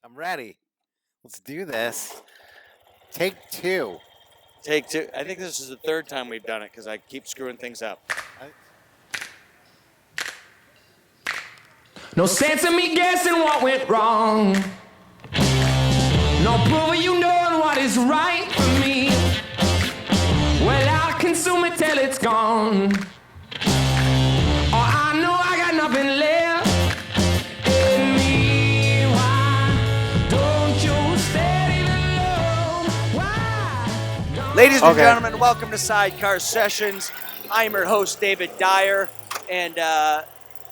I'm ready. Let's do this. Take two. Take two. I think this is the third time we've done it because I keep screwing things up. No sense in me guessing what went wrong. No proof of you knowing what is right for me. Well, I'll consume it till it's gone. Oh, I know I got nothing left in me. Why don't you steady the love? Why? Ladies and gentlemen, welcome to Sidecar Sessions. I'm your host, David Dyer, and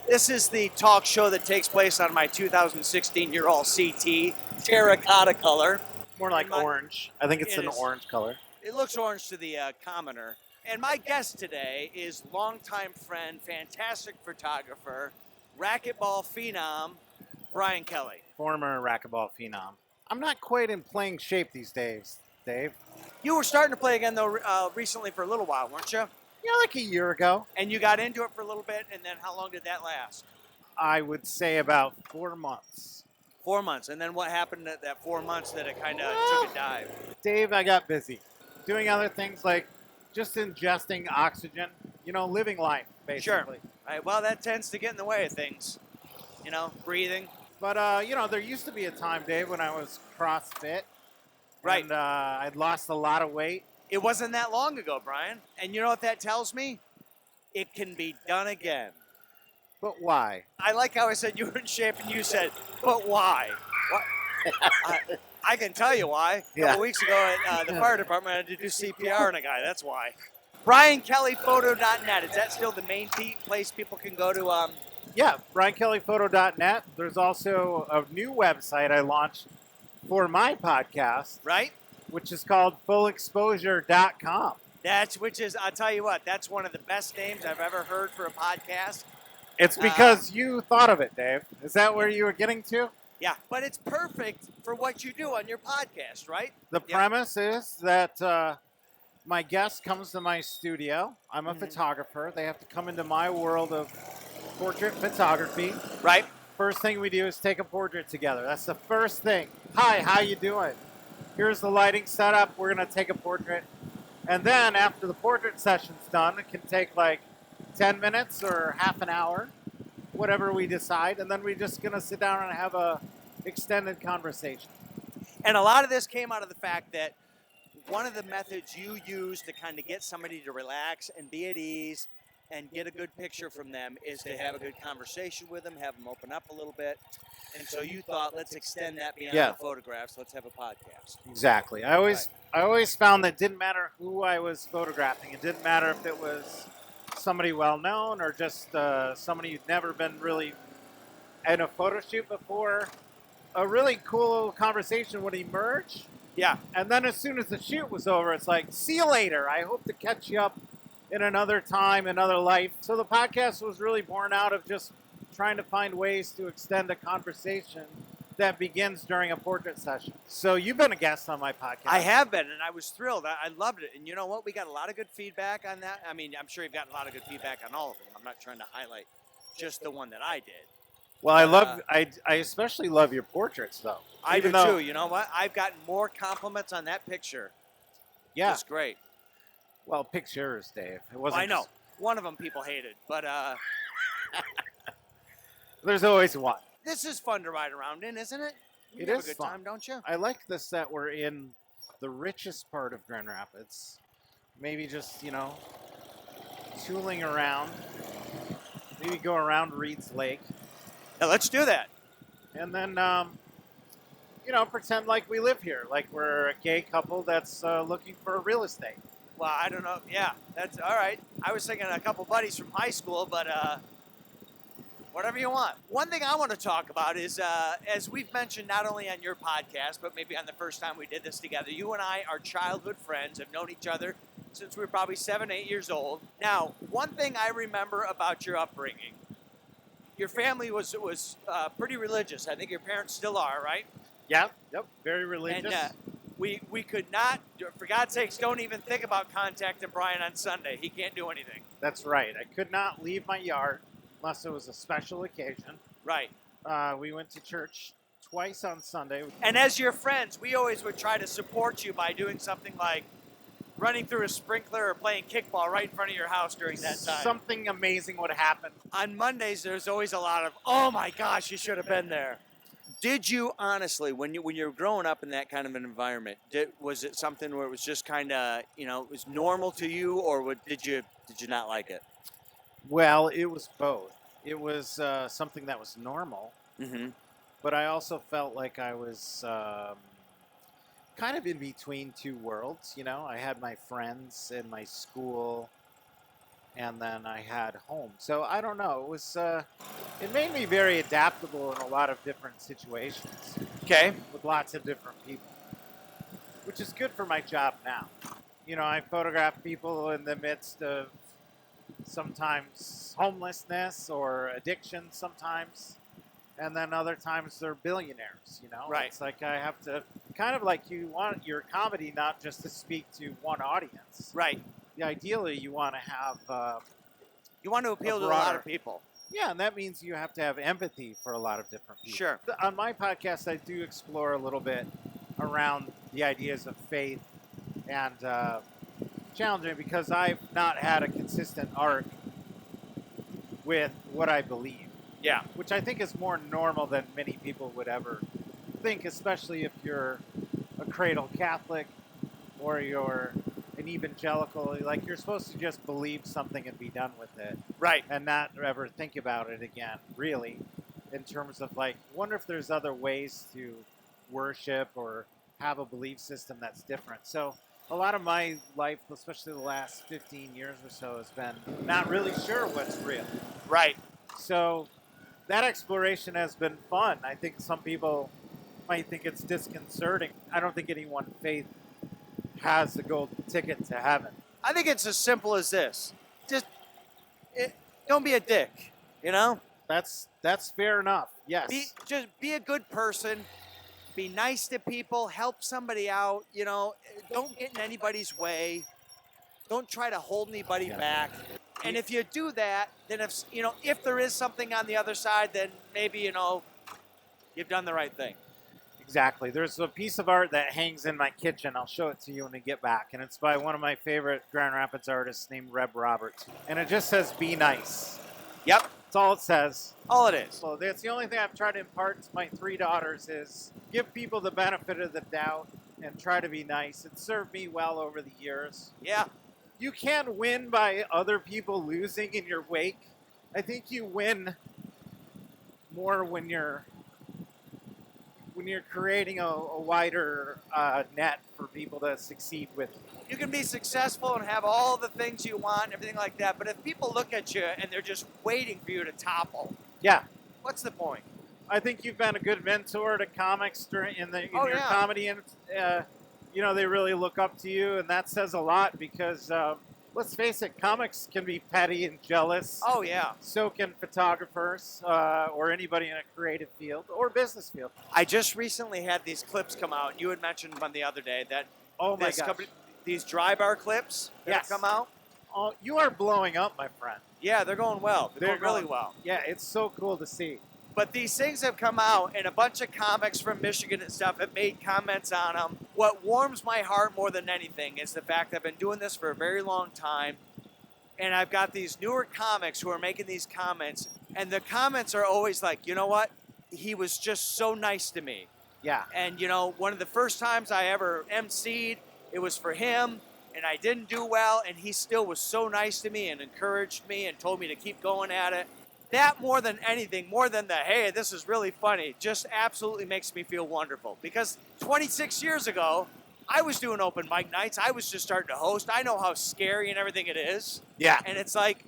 this is the talk show that takes place on my 2016 year-old CT, terracotta color. More like orange. I think it's It an is. orange color. It looks orange to the commoner. And my guest today is longtime friend, fantastic photographer, racquetball phenom, Brian Kelly. Former racquetball phenom. I'm not quite in playing shape these days, Dave. You were starting to play again, though, recently for a little while, weren't you? Yeah, like a year ago. And you got into it for a little bit, and then how long did that last? I would say about 4 months. 4 months. And then what happened at that 4 months that it kind of took a dive? Dave, I got busy doing other things like just ingesting oxygen, living life, basically. Sure. Right, well, that tends to get in the way of things, breathing. But, there used to be a time, Dave, when I was CrossFit. Right. And I'd lost a lot of weight. It wasn't that long ago, Brian. And you know what that tells me? It can be done again. But why? I like how I said you were in shape and you said, but why? I can tell you why. A couple weeks ago at the fire department, I had to do CPR on a guy. That's why. BrianKellyPhoto.net. Is that still the main place people can go to? Yeah, BrianKellyPhoto.net. There's also a new website I launched for my podcast. Right? Which is called FullExposure.com. I'll tell you what, that's one of the best names I've ever heard for a podcast. It's because you thought of it, Dave. Is that where you were getting to? Yeah, but it's perfect for what you do on your podcast, right? The premise is that my guest comes to my studio. I'm a photographer. They have to come into my world of portrait photography. Right. First thing we do is take a portrait together. That's the first thing. Hi, how you doing? Here's the lighting setup. We're going to take a portrait. And then after the portrait session's done, it can take like 10 minutes or half an hour, whatever we decide. And then we're just going to sit down and have a extended conversation. And a lot of this came out of the fact that one of the methods you use to kind of get somebody to relax and be at ease and get a good picture from them is to have a good conversation with them, have them open up a little bit. And so you thought, let's extend that beyond the photographs. Let's have a podcast. Exactly. I always found that it didn't matter who I was photographing. It didn't matter if it was somebody well-known or just somebody who'd never been really in a photo shoot before. A really cool conversation would emerge. Yeah. And then as soon as the shoot was over, it's like, see you later. I hope to catch you up in another time, another life. So the podcast was really born out of just trying to find ways to extend a conversation that begins during a portrait session. So you've been a guest on my podcast. I have been, and I was thrilled. I loved it. And you know what? We got a lot of good feedback on that. I mean, I'm sure you've gotten a lot of good feedback on all of them. I'm not trying to highlight just the one that I did. Well, I especially love your portraits, though. I do, too. You know what? I've gotten more compliments on that picture. Yeah. It's great. Well, pictures, Dave. It wasn't. I know. One of them people hated, but there's always one. This is fun to ride around in, isn't it? You It have is a good fun. time, don't you? I like this that we're in the richest part of Grand Rapids. Maybe just, tooling around. Maybe go around Reed's Lake. Yeah, let's do that. And then, pretend like we live here. Like we're a gay couple that's looking for real estate. Well, I don't know. Yeah, that's all right. I was thinking a couple buddies from high school, but whatever you want. One thing I want to talk about is, as we've mentioned not only on your podcast, but maybe on the first time we did this together, you and I are childhood friends, have known each other since we were probably 7, 8 years old. Now, one thing I remember about your upbringing, your family was pretty religious. I think your parents still are, right? Yeah, yep, very religious. And we could not, for God's sakes, don't even think about contacting Brian on Sunday. He can't do anything. That's right. I could not leave my yard unless it was a special occasion. Right. We went to church twice on Sunday. And as your friends, we always would try to support you by doing something like running through a sprinkler or playing kickball right in front of your house during that time. Something amazing would happen. On Mondays, there's always a lot of, oh my gosh, you should have been there. Did you honestly, when you were growing up in that kind of an environment, was it something where it was just kind of, it was normal to you, or did you not like it? Well, it was both. It was something that was normal, Mm-hmm. but I also felt like I was kind of in between two worlds. I had my friends and my school, and then I had home. So I don't know. It was it made me very adaptable in a lot of different situations Okay. with lots of different people, which is good for my job now. I photograph people in the midst of sometimes homelessness or addiction sometimes, and then other times they're billionaires. Right. It's like I have to kind of like you want your comedy not just to speak to one audience. Right. Ideally, you want to have You want to appeal to a lot broader- of people. yeah, and that means you have to have empathy for a lot of different people. Sure. On my podcast, I do explore a little bit around the ideas of faith and challenging because I've not had a consistent arc with what I believe, Yeah. which I think is more normal than many people would ever think, especially if you're a cradle Catholic or you're an evangelical. Like, you're supposed to just believe something and be done with it Right. and not ever think about it again, really, in terms of like, wonder if there's other ways to worship or have a belief system that's different. So a lot of my life, especially the last 15 years or so, has been not really sure what's real. Right. So that exploration has been fun. I think some people might think it's disconcerting. I don't think anyone faith has the golden ticket to heaven. I think it's as simple as this. Just don't be a dick, That's fair enough. Yes. Just be a good person. Be nice to people. Help somebody out. Don't get in anybody's way. Don't try to hold anybody back. And if you do that, then if there is something on the other side, then maybe you've done the right thing. Exactly. There's a piece of art that hangs in my kitchen. I'll show it to you when we get back. And it's by one of my favorite Grand Rapids artists named Reb Roberts. And it just says, be nice. Yep. That's all it says. All it is. So that's the only thing I've tried to impart to my 3 daughters is give people the benefit of the doubt and try to be nice. It served me well over the years. Yeah. You can't win by other people losing in your wake. I think you win more when you're creating a wider net for people to succeed with. You can be successful and have all the things you want and everything like that, but if people look at you and they're just waiting for you to topple, Yeah, what's the point? I think you've been a good mentor to comics in your yeah. comedy, and they really look up to you, and that says a lot because let's face it, comics can be petty and jealous. Oh, yeah. So can photographers or anybody in a creative field or business field. I just recently had these clips come out. You had mentioned one the other day that Oh my gosh. these dry bar clips that have Yes. come out. Oh, you are blowing up, my friend. Yeah, they're going well. They're going really well. Yeah, it's so cool to see. But these things have come out, and a bunch of comics from Michigan and stuff have made comments on them. What warms my heart more than anything is the fact that I've been doing this for a very long time, and I've got these newer comics who are making these comments, and the comments are always like, you know what? He was just so nice to me. Yeah. And, one of the first times I ever emceed, it was for him, and I didn't do well, and he still was so nice to me and encouraged me and told me to keep going at it. That more than anything, more than the, hey, this is really funny, just absolutely makes me feel wonderful. Because 26 years ago, I was doing open mic nights. I was just starting to host. I know how scary and everything it is. Yeah. And it's like,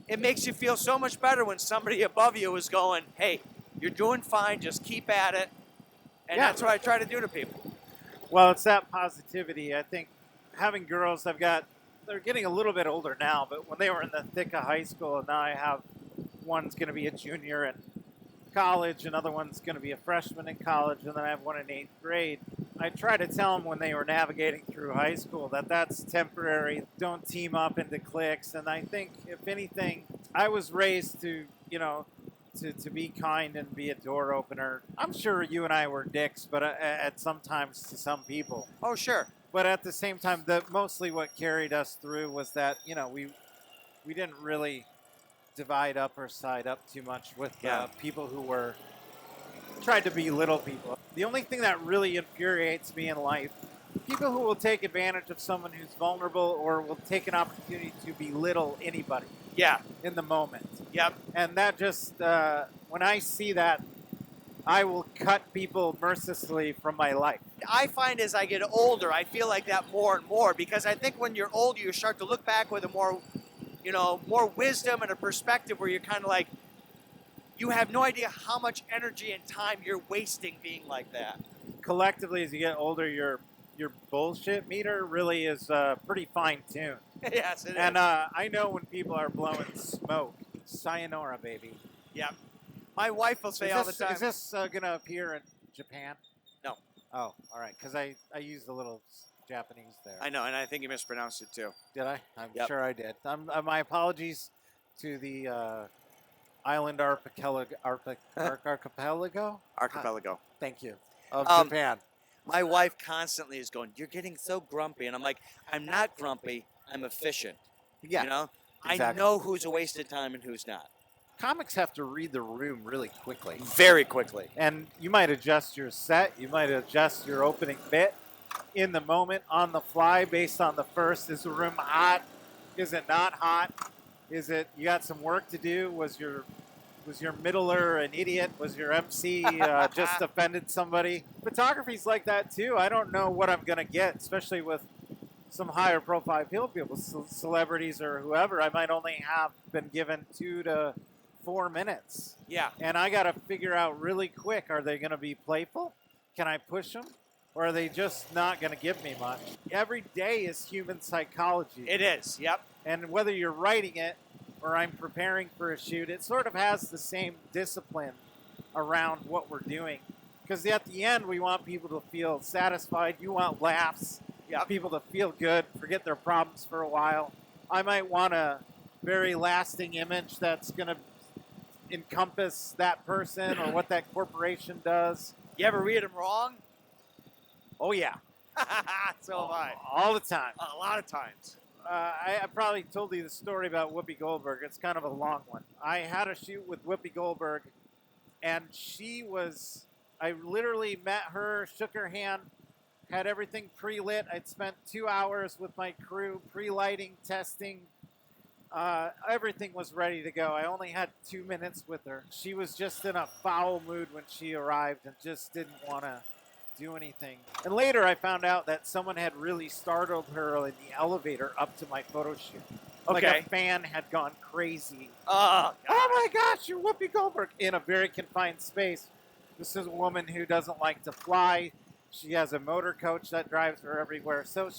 it makes you feel so much better when somebody above you is going, hey, you're doing fine, just keep at it. And Yeah. that's what I try to do to people. Well, it's that positivity. I think having girls, they're getting a little bit older now, but when they were in the thick of high school, now I have one's going to be a junior in college, another one's going to be a freshman in college, and then I have one in 8th grade. I try to tell them when they were navigating through high school that that's temporary. Don't team up into cliques. And I think, if anything, I was raised to, to be kind and be a door opener. I'm sure you and I were dicks, but at sometimes to some people. Oh, sure. But at the same time, mostly what carried us through was that we didn't really divide up or side up too much with people who were tried to belittle people. The only thing that really infuriates me in life, people who will take advantage of someone who's vulnerable or will take an opportunity to belittle anybody. Yeah. In the moment. Yep. And that just, when I see that, I will cut people mercilessly from my life. I find as I get older, I feel like that more and more because I think when you're older, you start to look back with a more, more wisdom and a perspective where you're kind of like, you have no idea how much energy and time you're wasting being like that. Collectively, as you get older, your bullshit meter really is pretty fine-tuned. Yes, it is. And I know when people are blowing smoke. Sayonara, baby. Yeah. My wife will say all the time. Is this going to appear in Japan? No. Oh, all right, because I used a little Japanese there. I know, and I think you mispronounced it too. Did I? I'm sure I did. My apologies to the island archipelago? Archipelago. Thank you. Of Japan. My wife constantly is going, "You're getting so grumpy." And I'm like, I'm not grumpy. I'm efficient. Yeah. Exactly. I know who's a waste of time and who's not. Comics have to read the room really quickly. Very quickly. And you might adjust your set. You might adjust your opening bit in the moment, on the fly, based on the first. Is the room hot? Is it not hot? Is it, you got some work to do? Was your middler an idiot? Was your MC just offended somebody? Photography's like that too. I don't know what I'm going to get, especially with some higher profile people, celebrities or whoever. I might only have been given 2 to 4 minutes. Yeah. And I got to figure out really quick, are they going to be playful? Can I push them? Or are they just not going to give me much? Every day is human psychology. It is, yep. And whether you're writing it or I'm preparing for a shoot, it sort of has the same discipline around what we're doing. Because at the end, we want people to feel satisfied. You want laughs. People to feel good, forget their problems for a while. I might want a very lasting image that's going to encompass that person or what that corporation does. You ever read them wrong? Oh, yeah. So have I. All the time. A lot of times. I probably told you the story about Whoopi Goldberg. It's kind of a long one. I had a shoot with Whoopi Goldberg, and I literally met her, shook her hand, had everything pre-lit. I'd spent 2 hours with my crew, pre-lighting, testing. Everything was ready to go. I only had 2 minutes with her. She was just in a foul mood when she arrived and just didn't want to do anything. And later I found out that someone had really startled her in the elevator up to my photo shoot. Like a fan had gone crazy. Oh my gosh, you're Whoopi Goldberg, in a very confined space. This is a woman who doesn't like to fly. She has a motor coach that drives her everywhere. So,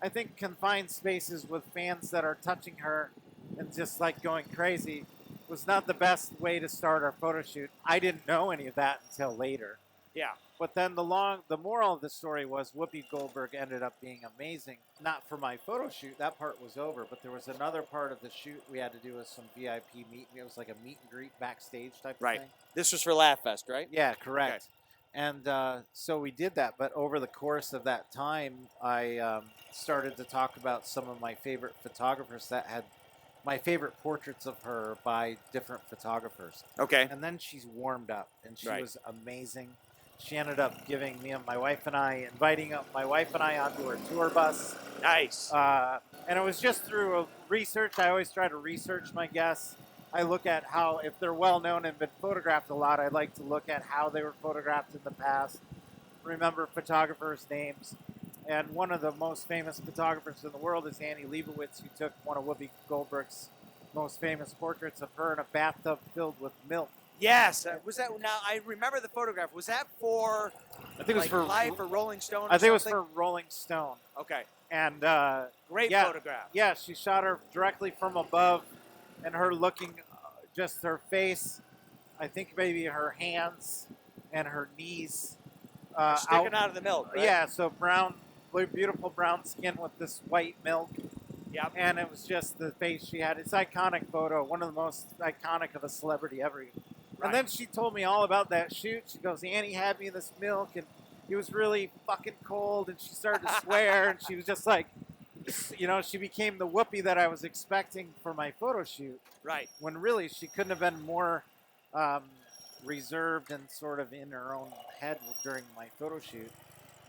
I think confined spaces with fans that are touching her and just like going crazy was not the best way to start our photo shoot. I didn't know any of that until later. Yeah. But then the moral of the story was Whoopi Goldberg ended up being amazing. Not for my photo shoot, that part was over, but there was another part of the shoot we had to do with some VIP meet. It was like a meet and greet backstage type of thing. This was for Laugh Fest, right? Yeah, correct. Okay. And so we did that, but over the course of that time, I started to talk about some of my favorite photographers that had my favorite portraits of her by different photographers. Okay. And then she's warmed up, and she was amazing. She ended up giving me and my wife and I, inviting my wife and I onto her tour bus. Nice. And it was just through research. I always try to research my guests. I look at how, if they're well-known and been photographed a lot, I like to look at how they were photographed in the past, remember photographers' names. And one of the most famous photographers in the world is Annie Leibovitz, who took one of Whoopi Goldberg's most famous portraits of her in a bathtub filled with milk. Yes. Was that, now I remember the photograph. Was that for, I think it was for Life or Rolling Stone? I think it was for Rolling Stone. Okay. And great photograph. Yeah, she shot her directly from above, and her looking, just her face, I think maybe her hands and her knees. Sticking out of the milk, right? Yeah, so brown, beautiful brown skin with this white milk. Yep. And it was just the face she had. It's an iconic photo, one of the most iconic of a celebrity ever. Right. And then she told me all about that shoot. She goes, Annie had me this milk, and it was really fucking cold, and she started to swear, and she was just like, she became the Whoopi that I was expecting for my photo shoot. Right. When really she couldn't have been more reserved and sort of in her own head during my photo shoot.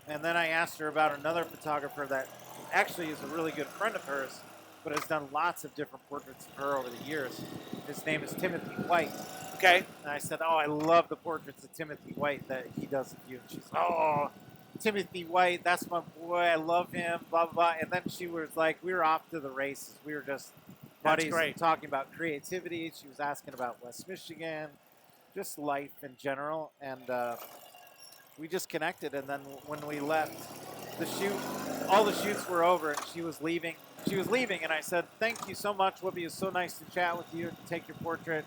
And then I asked her about another photographer that actually is a really good friend of hers, but has done lots of different portraits of her over the years. His name is Timothy White. Okay. And I said, I love the portraits of Timothy White that he does of you. And she's, Timothy White, that's my boy. I love him, blah, blah, blah. And then she was like, we were off to the races. We were just buddies talking about creativity. She was asking about West Michigan, just life in general. And we just connected. And then when we left the shoot, all the shoots were over and she was leaving. And I said, thank you so much, Whoopi. It's so nice to chat with you and take your portrait.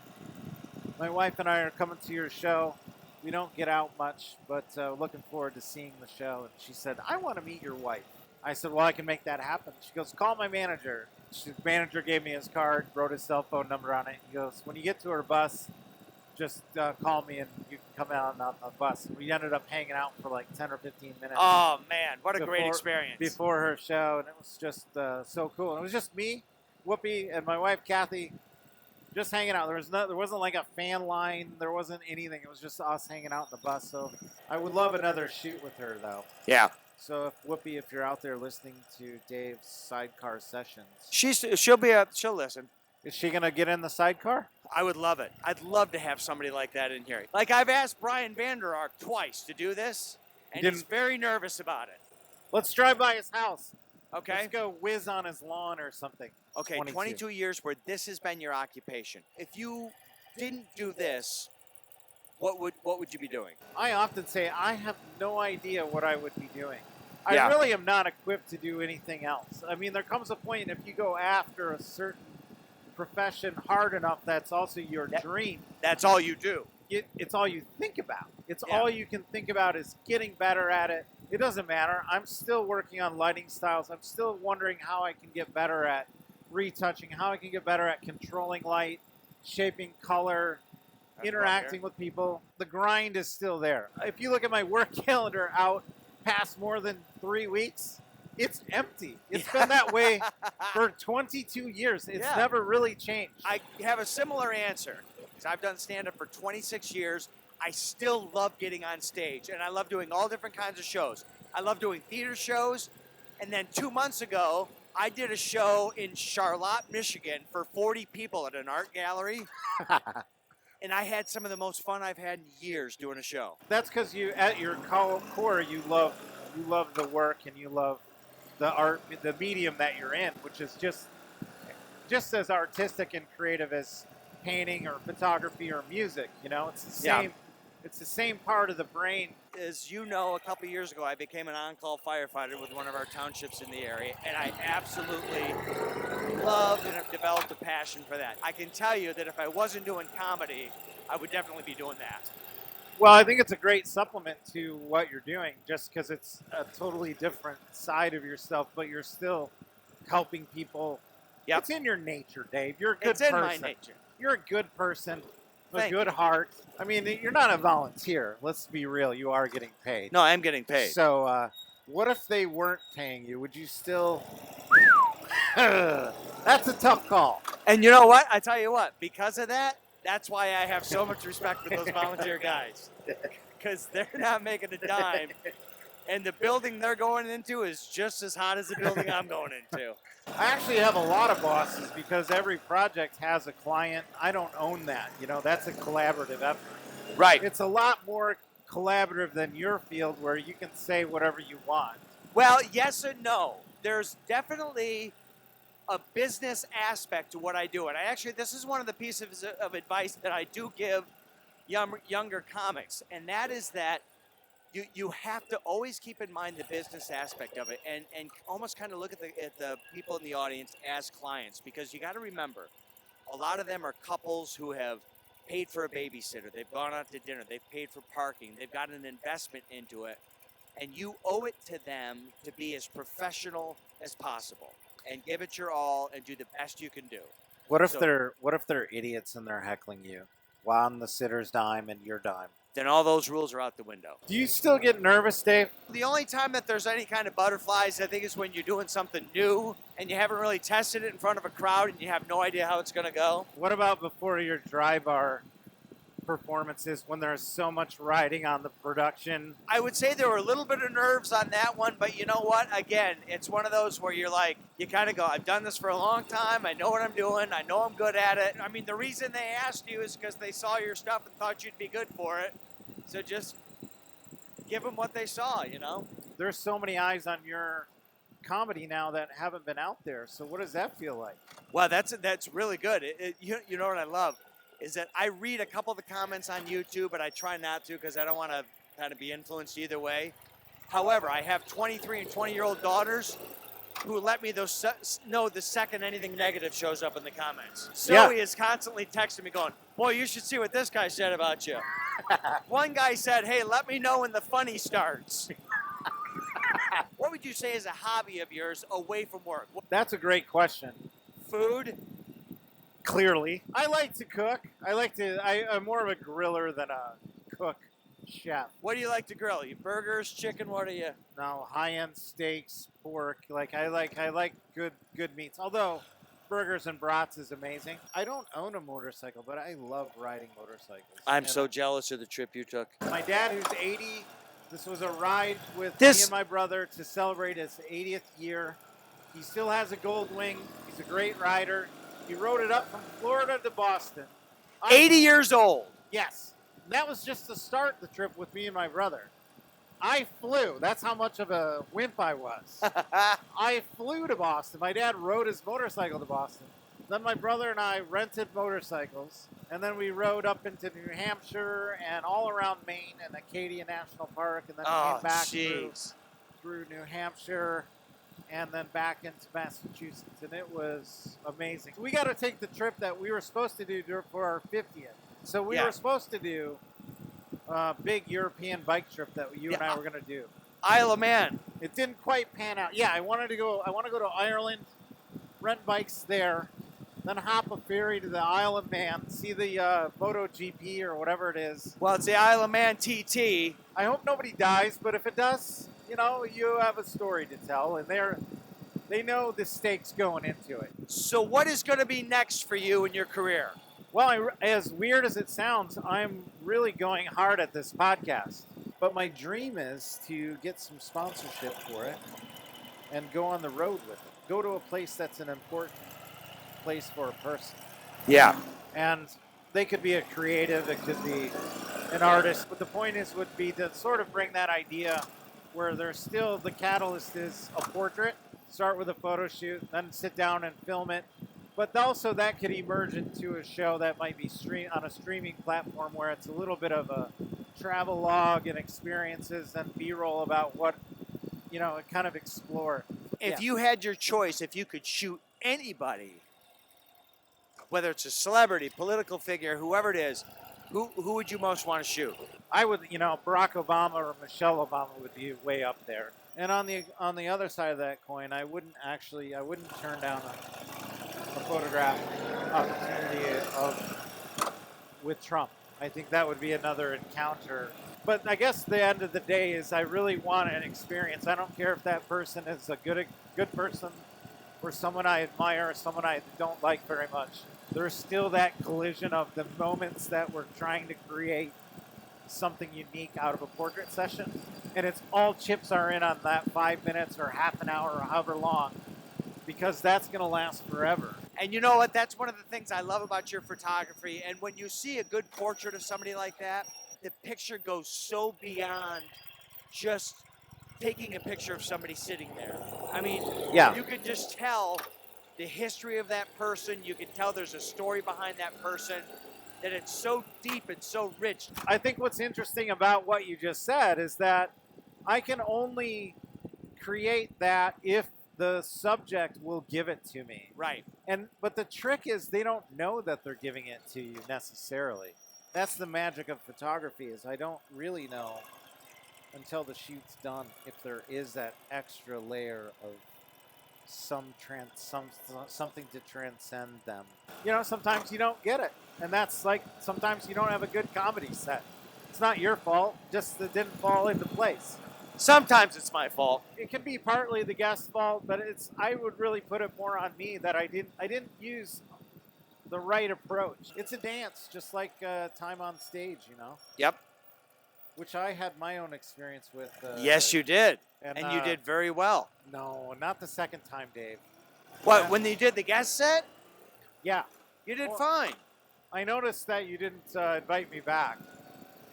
My wife and I are coming to your show. We don't get out much, but looking forward to seeing the show. And she said, I want to meet your wife. I said, well, I can make that happen. She goes, call my manager. His manager gave me his card, wrote his cell phone number on it. He goes, when you get to her bus, just call me and you can come out on the bus. We ended up hanging out for like 10 or 15 minutes. Oh, man, what a great experience. Before her show, and it was just so cool. And it was just me, Whoopi, and my wife, Kathy, just hanging out. There wasn't like a fan line. There wasn't anything. It was just us hanging out in the bus. So I would love another shoot with her, though. Yeah. So Whoopi, if you're out there listening to Dave's Sidecar Sessions, she'll listen. Is she gonna get in the sidecar? I would love it. I'd love to have somebody like that in here. Like I've asked Brian Vander Ark twice to do this, and he's very nervous about it. Let's drive by his house. Okay. Let's go whiz on his lawn or something. Okay, 22 years where this has been your occupation. If you didn't do this, what would you be doing? I often say I have no idea what I would be doing. I Yeah. really am not equipped to do anything else. I mean, there comes a point if you go after a certain profession hard enough, that's also your dream. That's all you do. It's all you think about. It's Yeah. all you can think about is getting better at it. It doesn't matter. I'm still working on lighting styles. I'm still wondering how I can get better at retouching, how I can get better at controlling light, shaping color, interacting with people. The grind is still there. If you look at my work calendar out past more than 3 weeks, it's empty. It's been that way for 22 years. It's never really changed. I have a similar answer. Because I've done stand-up for 26 years. I still love getting on stage, and I love doing all different kinds of shows. I love doing theater shows, and then 2 months ago, I did a show in Charlotte, Michigan for 40 people at an art gallery, and I had some of the most fun I've had in years doing a show. That's because you, at your core, you love the work and you love the art, the medium that you're in, which is just as artistic and creative as painting or photography or music. You know, it's the same. Yeah. It's the same part of the brain. As you know, a couple years ago, I became an on-call firefighter with one of our townships in the area, and I absolutely loved and have developed a passion for that. I can tell you that if I wasn't doing comedy, I would definitely be doing that. Well, I think it's a great supplement to what you're doing, just because it's a totally different side of yourself, but you're still helping people. Yep. It's in your nature, Dave. You're a good It's in person. my nature. You're a good person. A Thank good heart. I mean, you're not a volunteer. Let's be real. You are getting paid. No, I'm getting paid. So, what if they weren't paying you? Would you still? That's a tough call. And you know what? I tell you what. Because of that, that's why I have so much respect for those volunteer guys. Because they're not making a dime, and the building they're going into is just as hot as the building I'm going into. I actually have a lot of bosses because every project has a client. I don't own that. You know, that's a collaborative effort. Right. It's a lot more collaborative than your field where you can say whatever you want. Well, yes and no. There's definitely a business aspect to what I do. And this is one of the pieces of advice that I do give younger comics. And that is that you have to always keep in mind the business aspect of it and almost kind of look at the people in the audience as clients, because you got to remember, a lot of them are couples who have paid for a babysitter, they've gone out to dinner, they've paid for parking, they've got an investment into it, and you owe it to them to be as professional as possible. and give it your all and do the best you can do. What if So- they're idiots and they're heckling you while on the sitter's dime and your dime? Then all those rules are out the window. Do you still get nervous, Dave? The only time that there's any kind of butterflies, I think, is when you're doing something new and you haven't really tested it in front of a crowd and you have no idea how it's going to go. What about before your dry bar performances when there's so much riding on the production? I would say there were a little bit of nerves on that one, but you know what? Again, it's one of those where you're like, you kind of go, I've done this for a long time. I know what I'm doing. I know I'm good at it. I mean, the reason they asked you is because they saw your stuff and thought you'd be good for it. So just give them what they saw, you know? There's so many eyes on your comedy now that haven't been out there. So what does that feel like? Well, that's really good. You know what I love is that I read a couple of the comments on YouTube, but I try not to because I don't want to kind of be influenced either way. However, I have 23 and 20-year-old daughters who let me know the second anything negative shows up in the comments. Zoe is constantly texting me going, boy, you should see what this guy said about you. One guy said, hey, let me know when the funny starts. What would you say is a hobby of yours away from work? That's a great question. Food? Clearly. I like to cook. I'm more of a griller than a cook chef. What do you like to grill? You burgers, chicken, what are you? No, high-end steaks, pork. I like good meats. Although burgers and brats is amazing. I don't own a motorcycle, but I love riding motorcycles. I'm And so jealous of the trip you took. my dad, who's 80, this was a ride with This- me and my brother to celebrate his 80th year. He still has a gold wing. He's a great rider. He rode it up from Florida to Boston. 80 years old. Yes. That was just to start the trip with me and my brother. I flew. That's how much of a wimp I was. I flew to Boston. My dad rode his motorcycle to Boston. Then my brother and I rented motorcycles. And then we rode up into New Hampshire and all around Maine and Acadia National Park. And then came back through New Hampshire and then back into Massachusetts. And it was amazing. We got to take the trip that we were supposed to do for our 50th. So we were supposed to do a big European bike trip that you and I were going to do. Isle of Man. It didn't quite pan out. Yeah, I want to go to Ireland, rent bikes there, then hop a ferry to the Isle of Man, see the MotoGP or whatever it is. Well, it's the Isle of Man TT. I hope nobody dies, but if it does, you have a story to tell, and they know the stakes going into it. So what is going to be next for you in your career? Well, as weird as it sounds, I'm really going hard at this podcast. But my dream is to get some sponsorship for it and go on the road with it. Go to a place that's an important place for a person. Yeah. And they could be a creative, it could be an artist. But the point would be to sort of bring that idea where there's still the catalyst is a portrait, start with a photo shoot, then sit down and film it. But also that could emerge into a show that might be on a streaming platform where it's a little bit of a travel log and experiences and B-roll about what, kind of explore. If you had your choice, if you could shoot anybody, whether it's a celebrity, political figure, whoever it is, who would you most want to shoot? I would, Barack Obama or Michelle Obama would be way up there. And on the other side of that coin, I wouldn't turn down a photograph opportunity with Trump. I think that would be another encounter. But I guess the end of the day is I really want an experience. I don't care if that person is a good person or someone I admire or someone I don't like very much. There's still that collision of the moments that we're trying to create something unique out of a portrait session. And it's all chips are in on that 5 minutes or half an hour or however long, because that's going to last forever. And you know what? That's one of the things I love about your photography. And when you see a good portrait of somebody like that, the picture goes so beyond just taking a picture of somebody sitting there. I mean, you can just tell the history of that person. You can tell there's a story behind that person, that it's so deep and so rich. I think what's interesting about what you just said is that I can only create that if the subject will give it to me. Right. But the trick is they don't know that they're giving it to you necessarily. That's the magic of photography, is I don't really know until the shoot's done if there is that extra layer of something to transcend them. You know, sometimes you don't get it, and that's like sometimes you don't have a good comedy set. It's not your fault, just it didn't fall into place. Sometimes it's my fault. It can be partly the guest's fault, but I would really put it more on me that I didn't use the right approach. It's a dance, just like time on stage, you know. Yep. Which I had my own experience with. Yes, you did, and you did very well. No, not the second time, Dave. What, when you did the guest set? Yeah. You did fine. I noticed that you didn't invite me back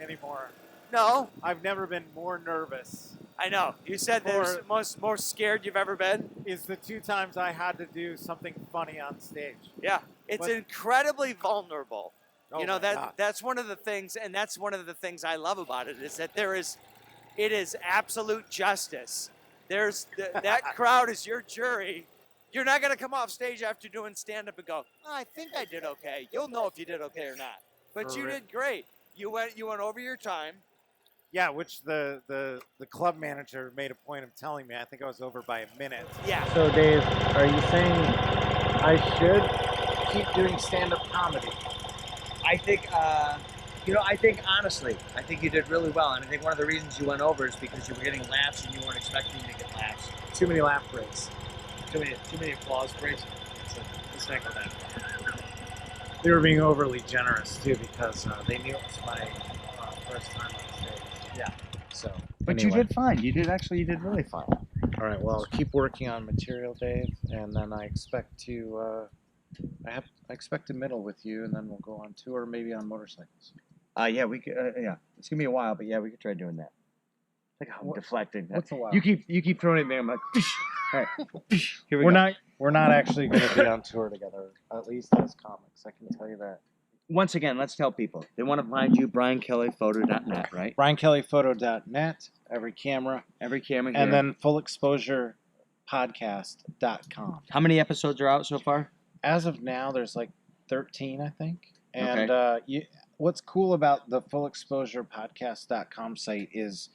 anymore. No. I've never been more nervous. I know. You said the most scared you've ever been. Is the 2 times I had to do something funny on stage. Yeah. It's incredibly vulnerable. Oh, you know, God. that's one of the things, and that's one of the things I love about it, is that it is absolute justice. That crowd is your jury. You're not going to come off stage after doing stand-up and go, oh, I think I did okay. You'll know if you did okay or not. But you did great. You went over your time. Yeah, which the club manager made a point of telling me. I think I was over by a minute. Yeah. So, Dave, are you saying I should keep doing stand-up comedy? I think, I think honestly, I think you did really well. And I think one of the reasons you went over is because you were getting laughs and you weren't expecting to get laughs. Too many laugh breaks. Too many applause breaks. Let's not go that far. They were being overly generous, too, because they knew it was my first time on stage. Yeah. So, But anyway. you did fine. You did really fine. All right, well, I'll keep working on material, Dave, and then I expect to I expect to middle with you, and then we'll go on tour, maybe on motorcycles. Yeah, we could. Yeah, it's gonna be a while, but yeah, we could try doing that. Look how I'm deflecting. What's a while? You keep throwing it in there. I'm like, all right, here we go. We're not actually going to be on tour together, at least as comics. I can tell you that. Once again, let's tell people they want to find you, BrianKellyPhoto.net, right? BrianKellyPhoto.net. Every camera here. and then FullExposurePodcast.com. How many episodes are out so far? As of now, there's like 13, I think. And Okay. What's cool about the FullExposurePodcast.com site is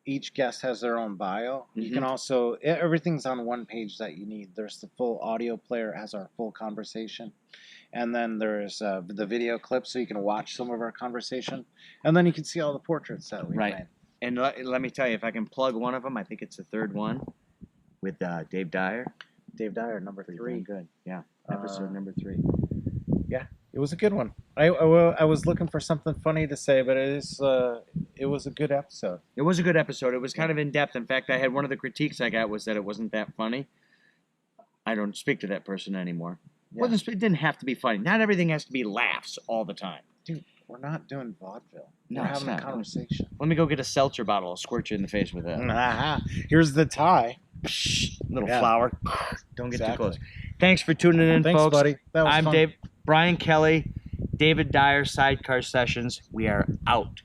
each guest has their own bio. You can also, everything's on one page that you need. There's the full audio player. It has our full conversation. And then there's the video clip so you can watch some of our conversation. And then you can see all the portraits that we made. And let me tell you, if I can plug one of them, I think it's the third one with Dave Dyer. Dave Dyer, number 3. Good. Yeah. Episode number 3. Yeah, it was a good one. I was looking for something funny to say, but it was a good episode. It was a good episode. It was kind of in depth. In fact, I had one of the critiques I got was that it wasn't that funny. I don't speak to that person anymore. Yeah. It didn't have to be funny. Not everything has to be laughs all the time. Dude, we're not doing vaudeville. No, we're it's having a not. conversation. Let me go get a seltzer bottle. I'll squirt you in the face with that. Here's the tie. Little Yeah. flower. Don't get Exactly. too close. Thanks for tuning in, Thanks, folks. buddy. That was I'm fun. Dave, Brian Kelly, David Dyer, Sidecar Sessions. We are out.